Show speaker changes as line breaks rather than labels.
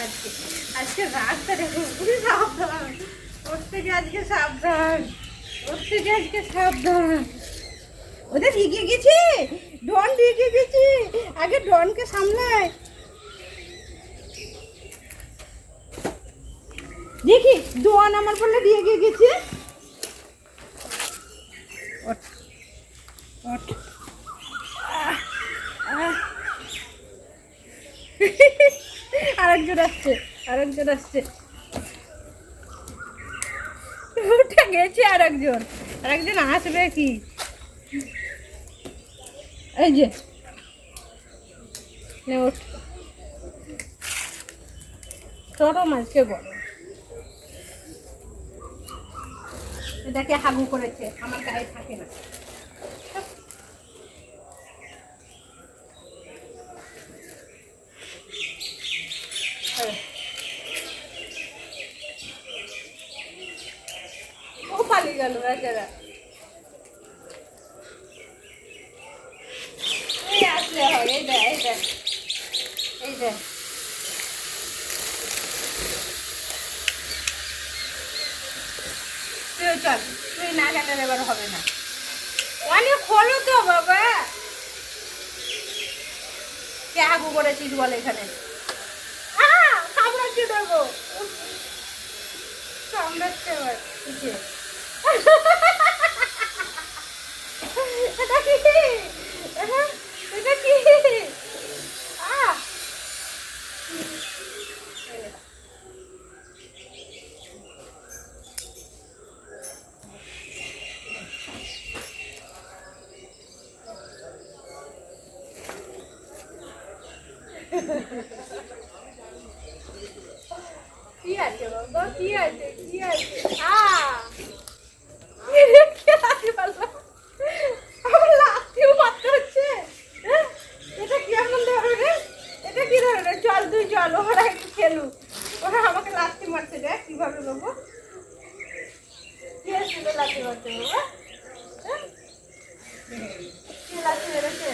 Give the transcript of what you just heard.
আজকে আজকে রাস্তা দেখো খুবই সাবধান। ওর থেকে আজকে সাবধান, ওর থেকে আজকে সাবধান। ওদের ঢিকে গেছে, ডন ঢিকে গেছে। আগে ডনকে সামলায় দেখি। ডন আমার বললে ঢিকে গেছে। ওঠ ওঠ। আরেকজন আসছে, আরেকজন আসছে। উঠে গেছে আরেকজন, আরেকজন আসবে কি? এই যে ওঠ। ছোট মাছকে বলো এটাকে হাগু করেছে, আমার গায়ে থাকে না। ও পালিয়ে গেল বেচারা। এই আসলে হয়, এই দেখ এই দেখ এই দেখ। তুই চল, তুই না গেলে এবার হবে না। অনেক হলো তো বাবা। কে হাগু করেছিস বলে এখানে? কামড়াচ্ছি দেবো, কামড়াচ্ছে এবার। এটা কি? এটা কি? কি আছে বাবা, কি আছে, কি আছে? আমার লাঠিও মারতে হচ্ছে। এটা কি এমন ধরনের? এটা কি ধরনের? চল তুই চল, ওরা একটু খেলুক। ওরা আমাকে লাঠি মারছে, দেখ কিভাবে বাবু। কি আসছিল লাঠি মারছে বাবা? কি লাঠি মেরেছে?